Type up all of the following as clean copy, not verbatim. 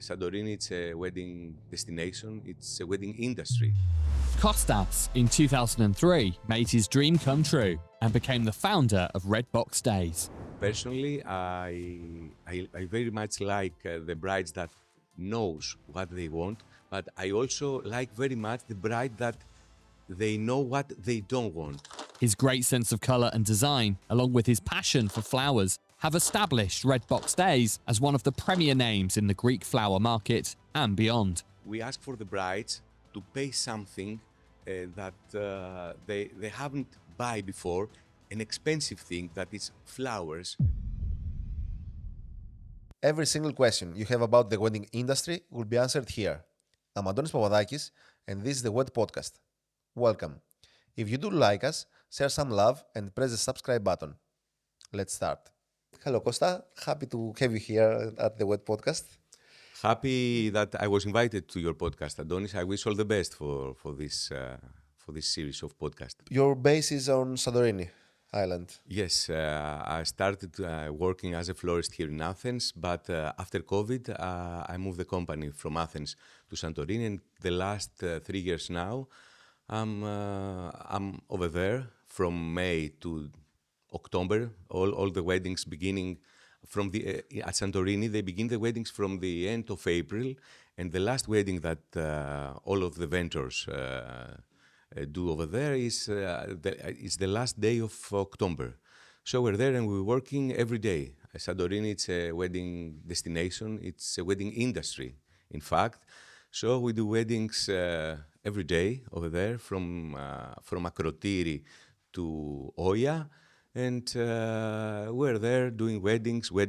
Santorini, it's a wedding destination, it's a wedding industry. Kostas, in 2003, made his dream come true and became the founder of Red Box Days. Personally, I very much like the brides that knows what they want, but I also like very much the bride that they know what they don't want. His great sense of colour and design, along with his passion for flowers, have established Red Box Days as one of the premier names in the Greek flower market and beyond. We ask for the brides to pay something that they haven't buy before, an expensive thing that is flowers. Every single question you have about the wedding industry will be answered here. I'm Antonis Papadakis, and this is the Wed Podcast. Welcome. If you do like us, share some love and press the subscribe button. Let's start. Hello, Costa. Happy to have you here at the Wed Podcast. Happy that I was invited to your podcast, Adonis. I wish all the best for this series of podcasts. Your base is on Santorini Island. Yes, I started working as a florist here in Athens, but after COVID, I moved the company from Athens to Santorini, and the last 3 years now, I'm over there from May to October. All the weddings beginning from at Santorini, they begin the weddings from the end of April, and the last wedding that all of the vendors do over there is the last day of October. So we're there and we're working every day. Santorini, it's a wedding destination. It's a wedding industry, in fact. So we do weddings every day over there, from Akrotiri to Oya, and we're there doing weddings till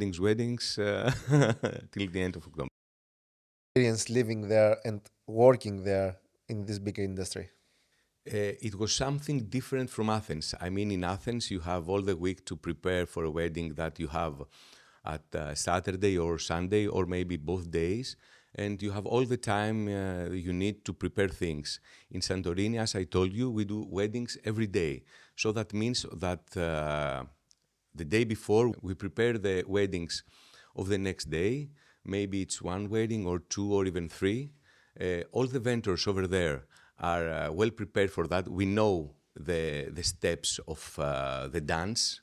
the end of October. Experience living there and working there in this big industry. It was something different from Athens. I mean, in Athens, you have all the week to prepare for a wedding that you have at Saturday or Sunday, or maybe both days, and you have all the time you need to prepare things. In Santorini, as I told you, we do weddings every day. So that means that the day before, we prepare the weddings of the next day. Maybe it's one wedding or two or even three. All the vendors over there are well prepared for that. We know the steps of the dance,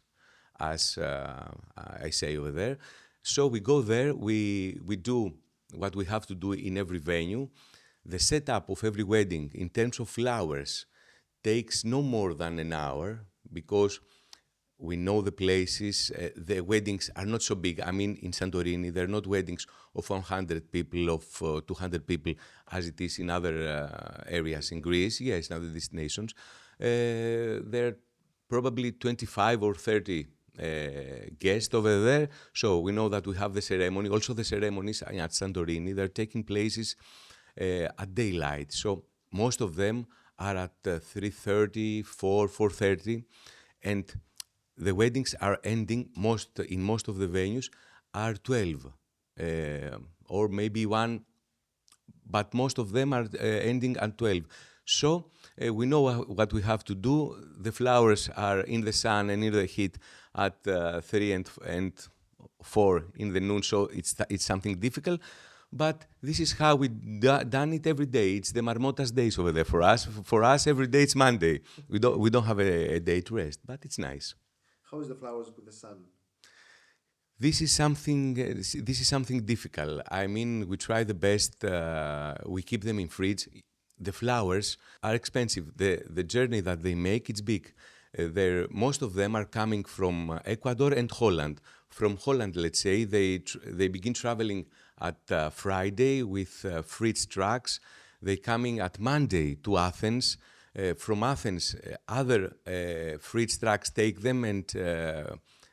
as I say over there. So we go there, we do what we have to do in every venue. The setup of every wedding in terms of flowers takes no more than an hour, because we know the places. The weddings are not so big. I mean, in Santorini, they're not weddings of 100 people, of 200 people, as it is in other areas in Greece, yes, in other destinations. There are probably 25 or 30 guests over there. So we know that we have the ceremony. Also, the ceremonies at Santorini, they're taking places at daylight. So most of them are at 3:30, 4:30, and the weddings are ending, in most of the venues, are 12, or maybe 1, but most of them are ending at 12. So we know what we have to do. The flowers are in the sun and in the heat at 3 and 4 in the noon, so it's something difficult. But this is how we done it every day. It's the Marmotas days over there for us. For us, every day it's Monday. We don't have a day to rest, but it's nice. How is the flowers with the sun? This is something difficult. I mean, we try the best. We keep them in fridge. The flowers are expensive. The journey that they make, it's big. Most of them are coming from Ecuador and Holland. From Holland, let's say, they begin traveling at Friday with fridge trucks. They're coming at Monday to Athens. From Athens, other fridge trucks take them and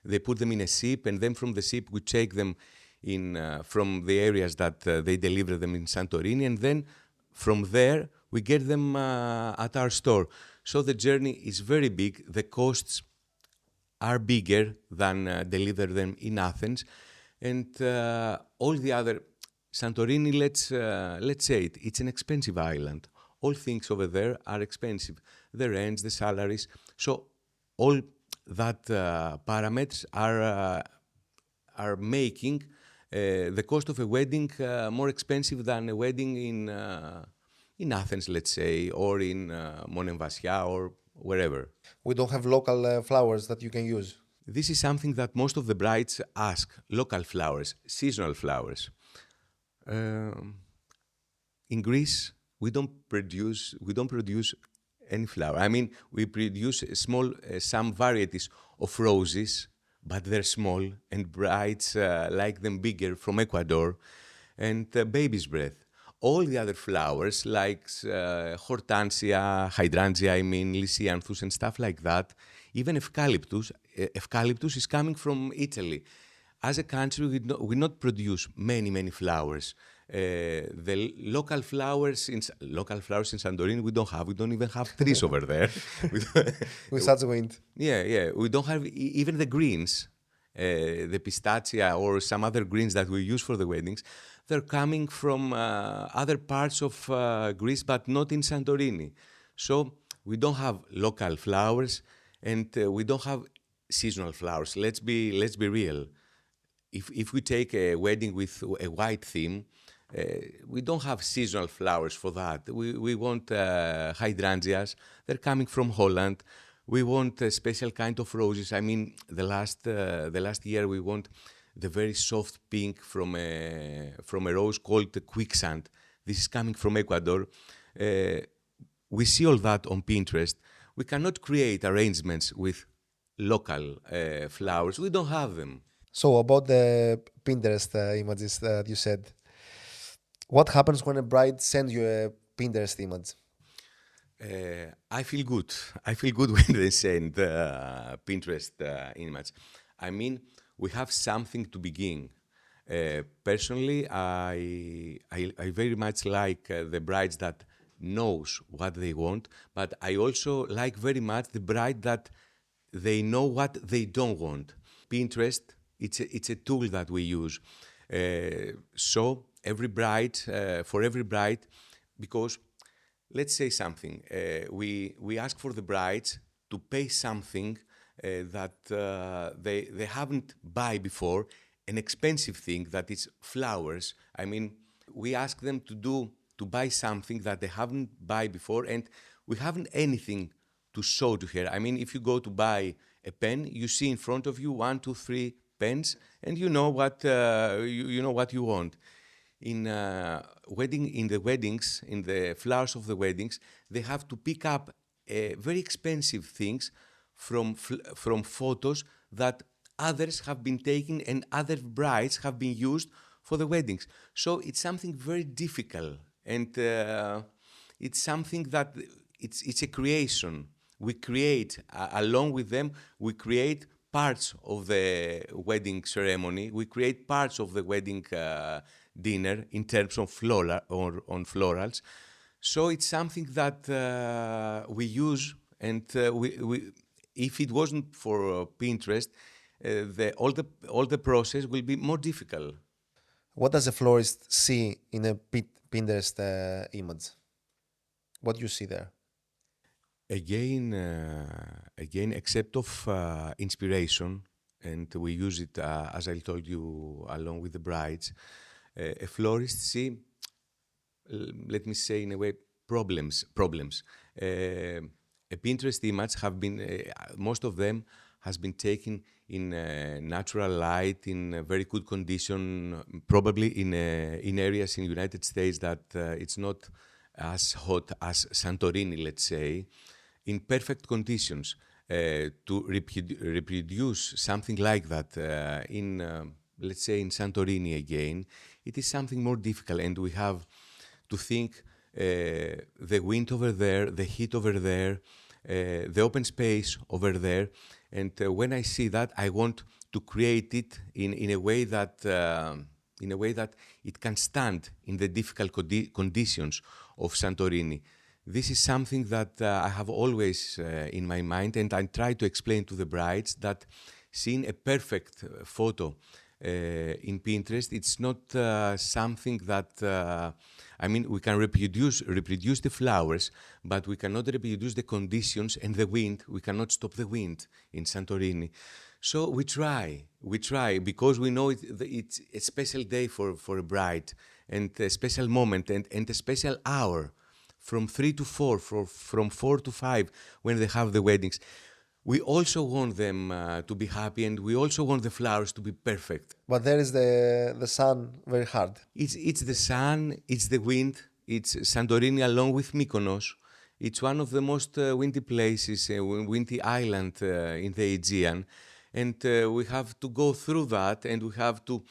they put them in a ship, and then from the ship we take them in from the areas that they deliver them in Santorini, and then from there we get them at our store. So the journey is very big. The costs are bigger than deliver them in Athens, and all the other Santorini. Let's say it's an expensive island. All things over there are expensive. The rents, the salaries. So all that parameters are making the cost of a wedding more expensive than a wedding in Athens, let's say, or in Monemvasia or wherever. We don't have local flowers that you can use. This is something that most of the brides ask, local flowers, seasonal flowers. In Greece, we don't produce any flower. I mean, we produce some varieties of roses, but they're small, and brides like them bigger from Ecuador, and baby's breath. All the other flowers, like hortensia, hydrangea, lysianthus, and stuff like that, even eucalyptus is coming from Italy. As a country, we not produce many flowers. The local flowers in Santorini we don't have. We don't even have trees over there. With such wind. Yeah. We don't have even the greens, the pistachia or some other greens that we use for the weddings. They're coming from other parts of Greece, but not in Santorini. So we don't have local flowers, and we don't have seasonal flowers. Let's be real. If we take a wedding with a white theme, we don't have seasonal flowers for that. We want hydrangeas. They're coming from Holland. We want a special kind of roses. I mean, the last year we want the very soft pink from a rose called quicksand. This is coming from Ecuador. We see all that on Pinterest. We cannot create arrangements with local flowers. We don't have them. So about the Pinterest images that you said, what happens when a bride sends you a Pinterest image? I feel good. I feel good when they send Pinterest image. I mean, we have something to begin. Personally, I very much like the brides that knows what they want, but I also like very much the bride that they know what they don't want. Pinterest, it's a tool that we use. So for every bride, because let's say something, we ask for the brides to pay something that they haven't buy before, an expensive thing that is flowers. I mean, we ask them to buy something that they haven't buy before, and we haven't anything to show to her. I mean, if you go to buy a pen, you see in front of you 1, 2, 3 pens, and you know what you know what you want. In the weddings, in the flowers of the weddings, they have to pick up very expensive things from photos that others have been taken and other brides have been used for the weddings. So it's something very difficult, and it's something that it's a creation. We create along with them. We create parts of the wedding ceremony. We create parts of the wedding dinner in terms of on florals. So it's something that we use, and we if it wasn't for Pinterest, all the process will be more difficult. What does a florist see in a Pinterest image? What do you see there? Again, except of inspiration, and we use it, as I told you, along with the brides, a florist see, let me say in a way, problems. A Pinterest image have been, most of them has been taken in natural light, in a very good condition, probably in areas in the United States that it's not as hot as Santorini, let's say, in perfect conditions. To reproduce something like that let's say in Santorini again, it is something more difficult, and we have to think the wind over there, the heat over there, the open space over there, and when I see that, I want to create it in a way that it can stand in the difficult conditions of Santorini. This is something that I have always in my mind, and I try to explain to the brides that seeing a perfect photo in Pinterest, it's not something that, I mean, we can reproduce the flowers, but we cannot reproduce the conditions and the wind. We cannot stop the wind in Santorini. So we try because we know it's a special day for a bride and a special moment and a special hour from 3 to 4, from 4 to 5 when they have the weddings. We also want them to be happy and we also want the flowers to be perfect. But there is the sun very hard. It's the sun, it's the wind, it's Santorini along with Mykonos. It's one of the most windy places, windy island in the Aegean. And we have to go through that and we have to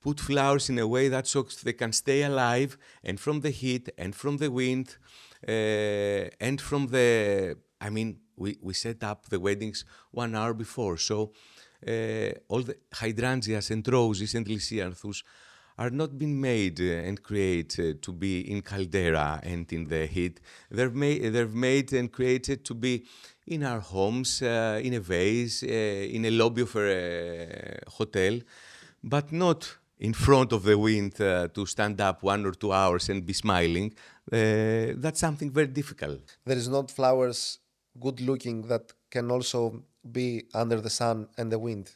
put flowers in a way that so they can stay alive and from the heat and from the wind and from the... I mean, we set up the weddings 1 hour before. So all the hydrangeas and roses and lysianthus are not been made and created to be in caldera and in the heat. They're made and created to be in our homes, in a vase, in a lobby of a hotel, but not in front of the wind to stand up 1 or 2 hours and be smiling. That's something very difficult. There is not flowers good looking that can also be under the sun and the wind.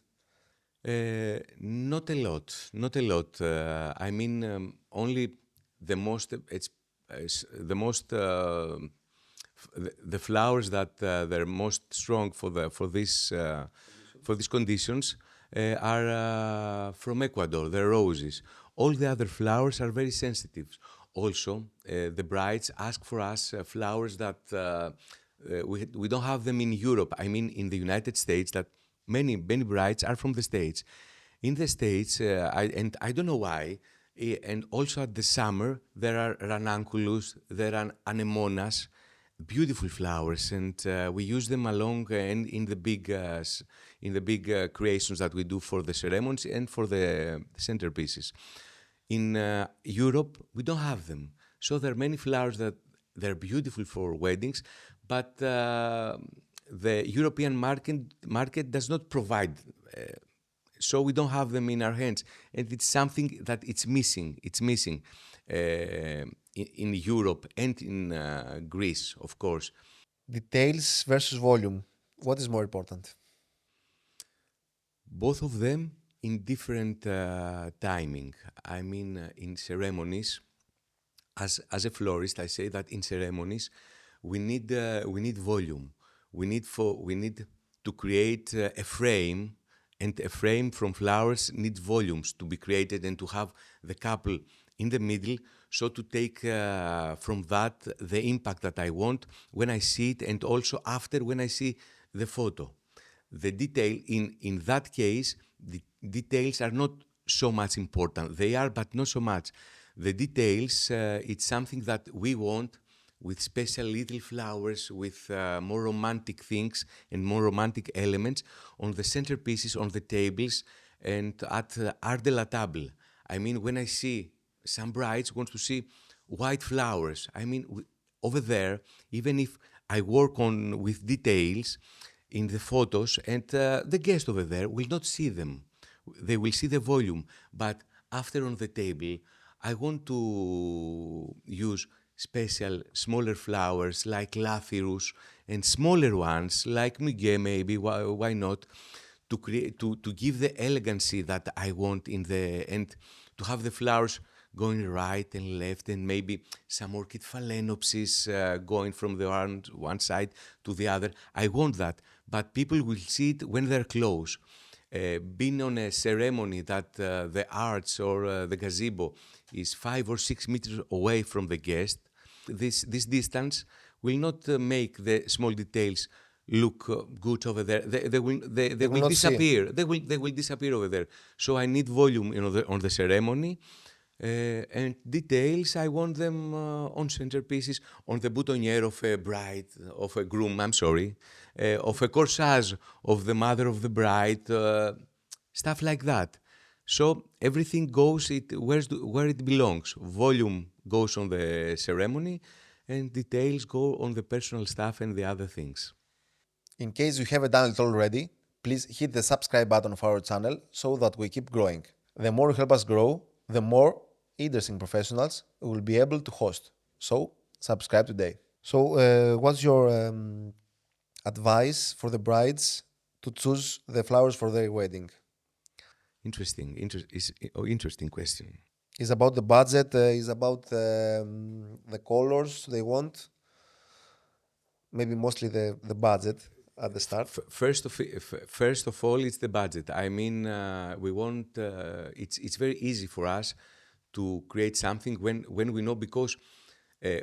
Not a lot, not a lot. I mean, only the most. The most. The flowers that they're most strong for these conditions are from Ecuador. The roses. All the other flowers are very sensitive. Also, the brides ask for us flowers that we don't have them in Europe. I mean, in the United States, that many brides are from the States. In the States, I don't know why, and also at the summer, there are ranunculus, there are anemonas, beautiful flowers, and we use them along and in the big creations that we do for the ceremonies and for the centerpieces. In Europe, we don't have them. So there are many flowers that they're beautiful for weddings, but the European market does not provide, so we don't have them in our hands, and it's something that it's missing. It's missing in Europe and in Greece, of course. Details versus volume. What is more important? Both of them in different timing. I mean, in ceremonies, as a florist, I say that in ceremonies we need volume. We need to create a frame, and a frame from flowers needs volumes to be created and to have the couple in the middle, so to take from that the impact that I want when I see it and also after when I see the photo. The detail, in that case, the details are not so much important. They are, but not so much. The details, it's something that we want with special little flowers, with more romantic things and more romantic elements on the centerpieces, on the tables, and at art de la table. I mean, when I see some brides want to see white flowers, I mean, over there, even if I work on with details in the photos, and the guest over there will not see them. They will see the volume, but after on the table, I want to use special smaller flowers like lathyrus and smaller ones like muguet, maybe, why not, to create to give the elegancy that I want in the, and to have the flowers going right and left, and maybe some orchid phalaenopsis going from the one side to the other. I want that, but people will see it when they're close. Being on a ceremony that the arch or the gazebo is 5 or 6 meters away from the guest, this distance will not make the small details look good over there. They will disappear. They will disappear over there. So I need volume, on the ceremony. And details, I want them on centerpieces, on the boutonniere of a bride, of a groom, of a corsage of the mother of the bride, stuff like that. So everything goes where it belongs. Volume goes on the ceremony, and details go on the personal stuff and the other things. In case you haven't done it already, please hit the subscribe button of our channel so that we keep growing. The more you help us grow, the more interesting professionals we will be able to host. So subscribe today. So what's your advice for the brides to choose the flowers for their wedding? Interesting question. Is about the budget, is about the colors they want, maybe mostly the budget at the start. First of all, it's the budget. I mean, we want. It's very easy for us to create something when we know, because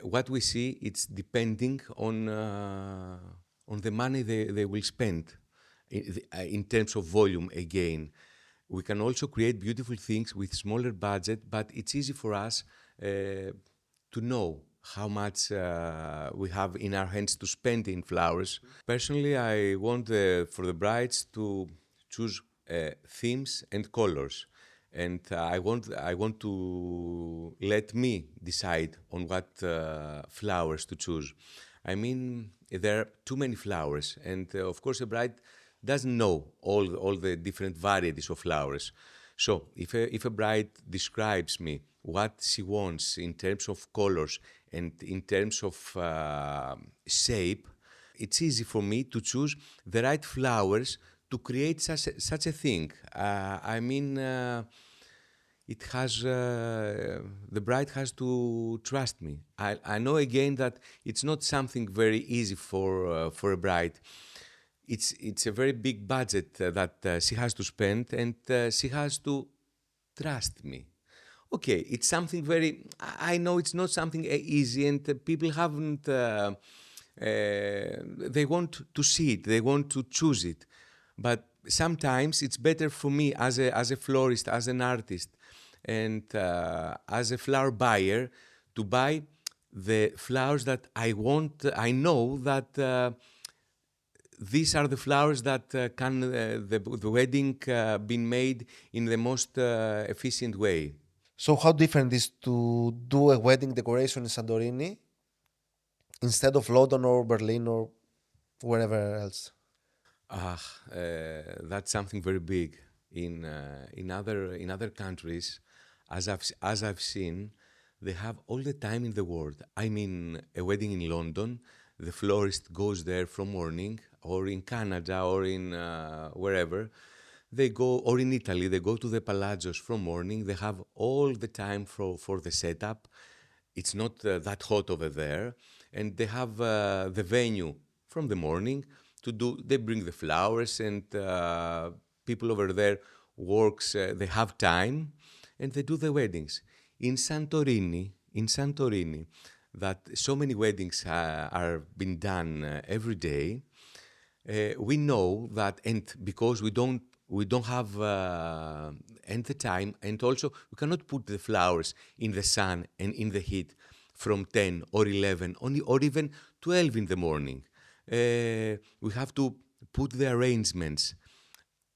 what we see, it's depending on the money they will spend in terms of volume again. We can also create beautiful things with smaller budget, but it's easy for us to know how much we have in our hands to spend in flowers. Personally, I want for the brides to choose themes and colors, and I want to let me decide on what flowers to choose. I mean, there are too many flowers, and of course, a bride doesn't know all the different varieties of flowers. So if a bride describes me what she wants in terms of colors and in terms of shape, it's easy for me to choose the right flowers to create such a thing. I mean, it has the bride has to trust me. I know again that it's not something very easy for a bride. It's a very big budget that she has to spend, and she has to trust me. Okay, it's something very. I know it's not something easy, and people haven't. They want to see it. They want to choose it, but sometimes it's better for me as a florist, as an artist, and as a flower buyer to buy the flowers that I want. I know that. These are the flowers that can the wedding be made in the most efficient way. So how different is to do a wedding decoration in Santorini instead of London or Berlin or wherever else? That's something very big. In other countries, as I've seen, they have all the time in the world. I mean, a wedding in London, the florist goes there from morning, or in Canada, or in wherever. They go, or in Italy, they go to the palazzos from morning. They have all the time for the setup. It's not that hot over there. And they have the venue from the morning to do, they bring the flowers, and people over there works, they have time, and they do the weddings. In Santorini, that so many weddings are being done every day, we know that, and because we don't have and the time, and also we cannot put the flowers in the sun and in the heat from 10 or 11 or even 12 in the morning. We have to put the arrangements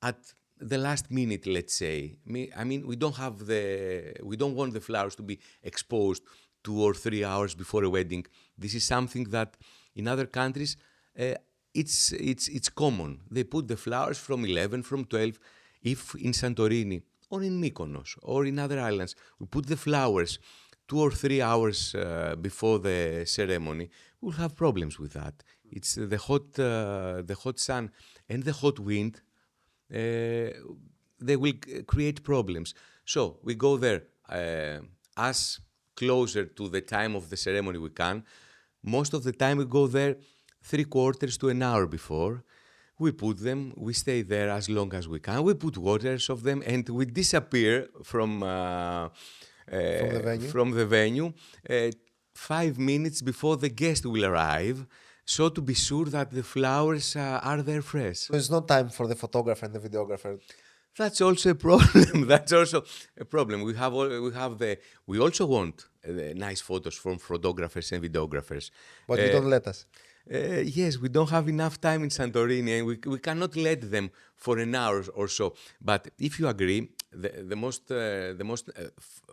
at the last minute, let's say. I mean, we don't want the flowers to be exposed 2 or 3 hours before a wedding. This is something that in other countries it's common. They put the flowers from 11, from 12. If in Santorini or in Mykonos or in other islands, we put the flowers 2 or 3 hours before the ceremony, we'll have problems with that. It's the hot sun and the hot wind. They will create problems. So we go there as closer to the time of the ceremony we can. Most of the time we go there 3/4 to an hour before. We put them, we stay there as long as we can. We put waters of them, and we disappear from the venue 5 minutes before the guest will arrive, so to be sure that the flowers are there fresh. So there's no time for the photographer and the videographer. That's also a problem. That's also a problem. We also want nice photos from photographers and videographers. But you don't let us. Yes, we don't have enough time in Santorini, and we cannot let them for an hour or so. But if you agree, the most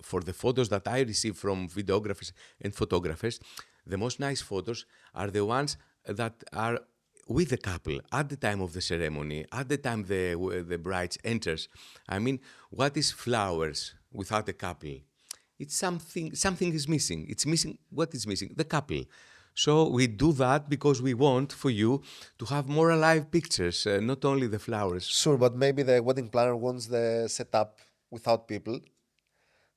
for the photos that I receive from videographers and photographers, the most nice photos are the ones that are with the couple at the time of the ceremony, at the time the bride enters. I mean, what is flowers without a couple? It's something is missing. It's missing. What is missing? The couple. So we do that because we want for you to have more alive pictures, not only the flowers. Sure, but maybe the wedding planner wants the setup without people,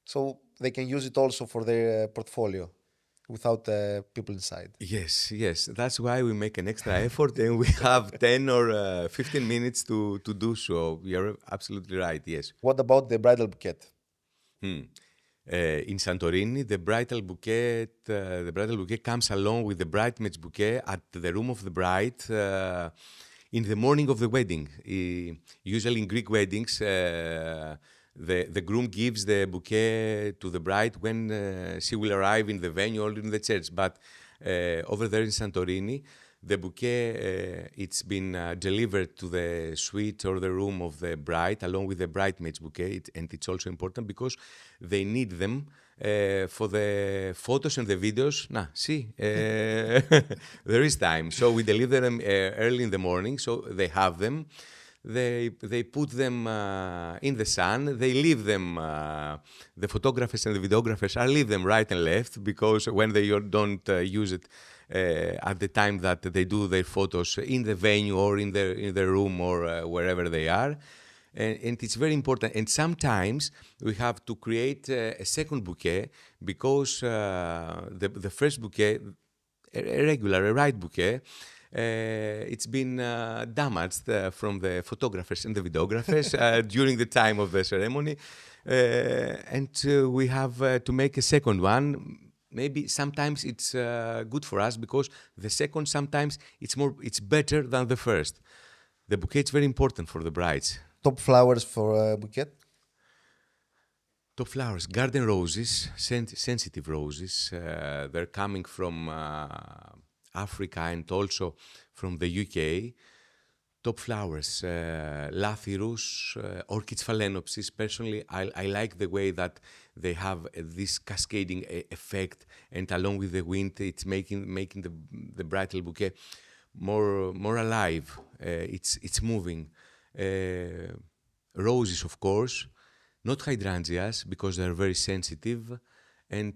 so they can use it also for their portfolio without people inside. Yes. That's why we make an extra effort and we have 10 or 15 minutes to do so. You're absolutely right, yes. What about the bridal bouquet? In Santorini, the bridal bouquet comes along with the bridesmaids bouquet at the room of the bride in the morning of the wedding. Usually in Greek weddings, the groom gives the bouquet to the bride when she will arrive in the venue or in the church. But over there in Santorini, the bouquet, it's been delivered to the suite or the room of the bride along with the bridesmaids bouquet. And it's also important because they need them for the photos and the videos. There is time. So we deliver them early in the morning, so they have them. They put them in the sun. They leave them. The photographers and the videographers leave them right and left because when they don't use it at the time that they do their photos in the venue or in the room or wherever they are. And it's very important. And sometimes we have to create a second bouquet because the first bouquet, a right bouquet, it's been damaged from the photographers and the videographers during the time of the ceremony. And we have to make a second one. Maybe sometimes it's good for us because the second sometimes it's better than the first. The bouquet is very important for the brides. Top flowers for a bouquet? Top flowers, garden roses, sensitive roses. They're coming from Africa and also from the UK. Top flowers, lathyrus, orchids phalaenopsis. Personally, I like the way that they have this cascading effect, and along with the wind, it's making the bridal bouquet more alive. It's moving. Roses, of course, not hydrangeas because they're very sensitive, and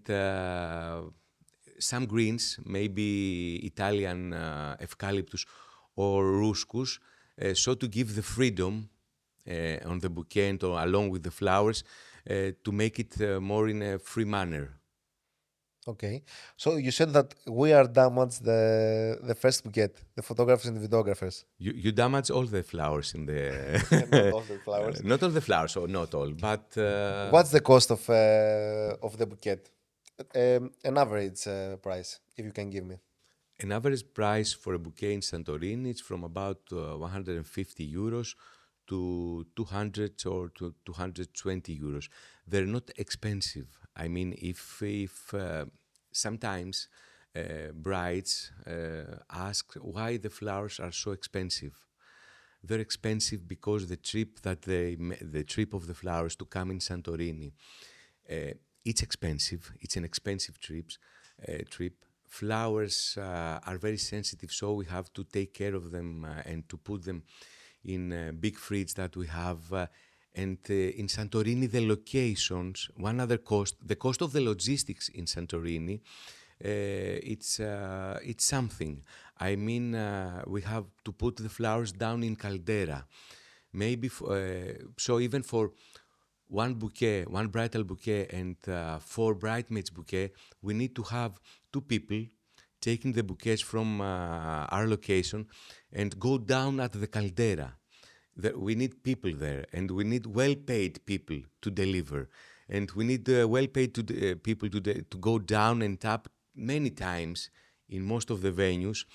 some greens, maybe Italian eucalyptus or ruscus, so to give the freedom on the bouquet and along with the flowers to make it more in a free manner. Okay. So you said that we are damaged the first bouquet, the photographers and the videographers. You damage all the flowers in the... Not all the flowers. Not all the flowers, or not all, but... What's the cost of the bouquet? An average price, if you can give me. An average price for a bouquet in Santorini is from about 150 euros to 200 or to 220 euros. They're not expensive. I mean, if sometimes brides ask why the flowers are so expensive. They're expensive because the trip of the flowers to come in Santorini, it's expensive. It's an expensive trip. Flowers are very sensitive, so we have to take care of them and to put them in big fridge that we have. And in Santorini, the locations, one other cost, the cost of the logistics in Santorini, it's something. I mean, we have to put the flowers down in caldera. Maybe, so even for one bouquet, one bridal bouquet and 4 bridesmaids bouquet, we need to have 2 people taking the bouquets from our location and go down at the caldera. We need people there, and we need well-paid people to deliver, and we need well-paid people to go down and up many times in most of the venues,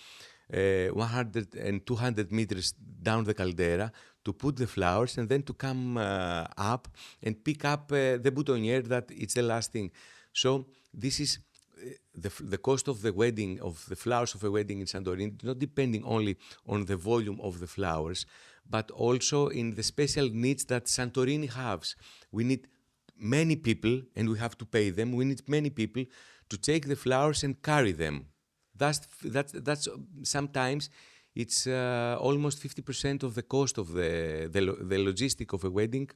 100 and 200 meters down the caldera to put the flowers and then to come up and pick up the boutonniere that it's the last thing. So this is the cost of the wedding, of the flowers of a wedding in Santorini, not depending only on the volume of the flowers, but also in the special needs that Santorini has. We need many people, and we have to pay them. We need many people to take the flowers and carry them. That's sometimes it's almost 50% of the cost of the logistic of a wedding.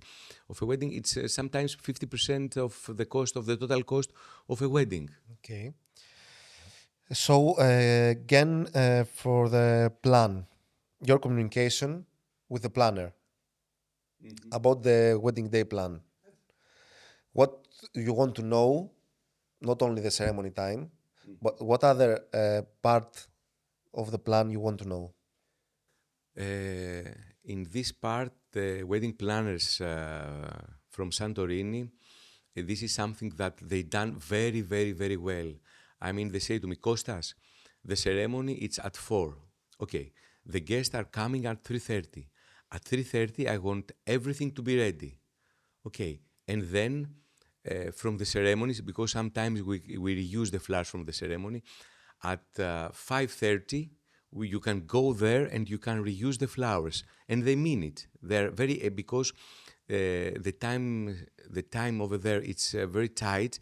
It's sometimes 50% of the cost of the total cost of a wedding. Okay. So again, for the plan, your communication with the planner about the wedding day plan. What you want to know, not only the ceremony time, but what other part of the plan you want to know? Uh, in this part, the wedding planners from Santorini, this is something that they done very, very, very well. I mean, they say to me, Kostas, the ceremony it's at 4. Okay, the guests are coming at 3:30. At 3:30, I want everything to be ready. Okay, and then from the ceremonies, because sometimes we reuse the flowers from the ceremony, at 5:30 you can go there and you can reuse the flowers, and they mean it. They're very because the time over there it's very tight.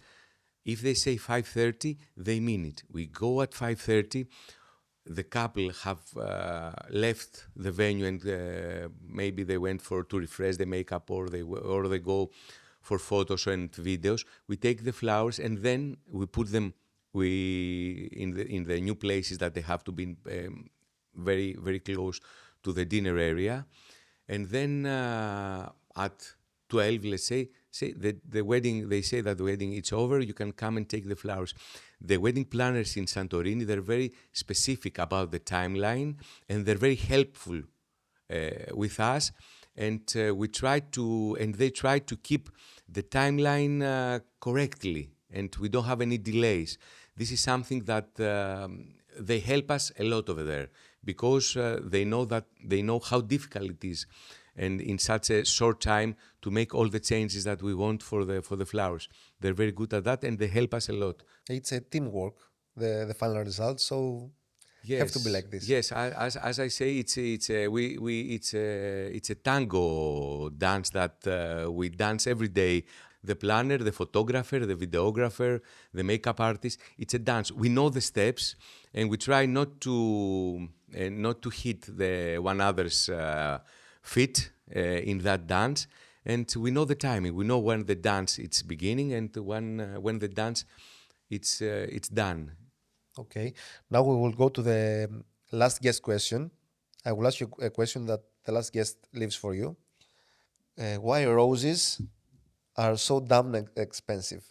If they say 5:30, they mean it. We go at 5:30. The couple have left the venue and maybe they went to refresh the makeup or they go for photos and videos. We take the flowers and then we put them in the new places that they have to be very very close to the dinner area, and then at 12, let's say the wedding, they say that the wedding it's over, you can come and take the flowers. The wedding planners in Santorini, they're very specific about the timeline and they're very helpful with us, and they try to keep the timeline correctly, and we don't have any delays. This is something that they help us a lot over there because they know how difficult it is, and in such a short time to make all the changes that we want for the flowers. They're very good at that and they help us a lot. It's a teamwork, the final result. So have to be like this. Yes. As I say, it's a tango dance that we dance every day. The planner, the photographer, the videographer, the makeup artist. It's a dance. We know the steps, and we try not to hit the one other's feet in that dance. And we know the timing. We know when the dance it's beginning and when the dance it's done. Okay. Now we will go to the last guest question. I will ask you a question that the last guest leaves for you. Why roses are so damn expensive?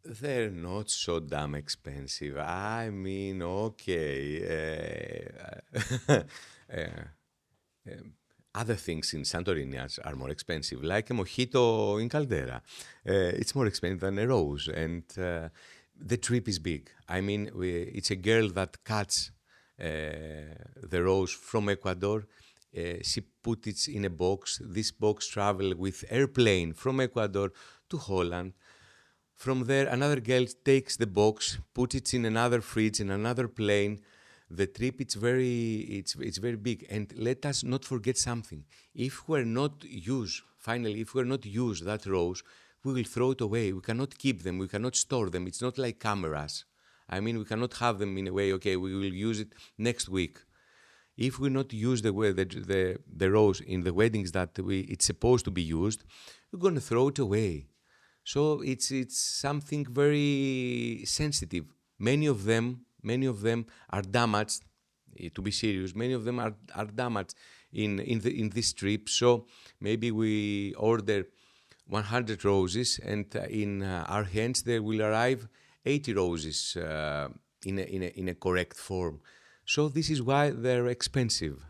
They're not so damn expensive. I mean, okay. Other things in Santorini are more expensive, like a mojito in Caldera. It's more expensive than a rose, and the trip is big. I mean, it's a girl that cuts the rose from Ecuador. She put it in a box. This box travel with airplane from Ecuador to Holland. From there, another girl takes the box, puts it in another fridge, in another plane. The trip it's very big, and let us not forget something. If we're not use that rose, we will throw it away. We cannot keep them. We cannot store them. It's not like cameras. I mean, we cannot have them in a way. Okay, we will use it next week. If we not use the rose in the weddings that it's supposed to be used, we're gonna throw it away. So it's something very sensitive. Many of them are damaged. To be serious, many of them are damaged in this trip. So maybe we order 100 roses, and in our hands there will arrive 80 roses in a correct form. So this is why they're expensive.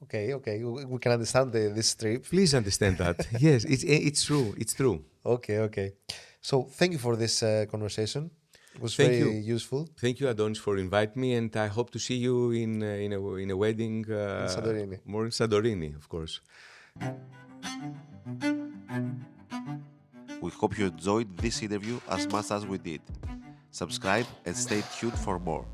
Okay. We can understand this trip. Please understand that. Yes, it's true. It's true. Okay. So thank you for this conversation. It was Thank very you. useful. Thank you, Adonis, for inviting me, and I hope to see you in a wedding. In Santorini. More in Santorini, of course. We hope you enjoyed this interview as much as we did. Subscribe and stay tuned for more.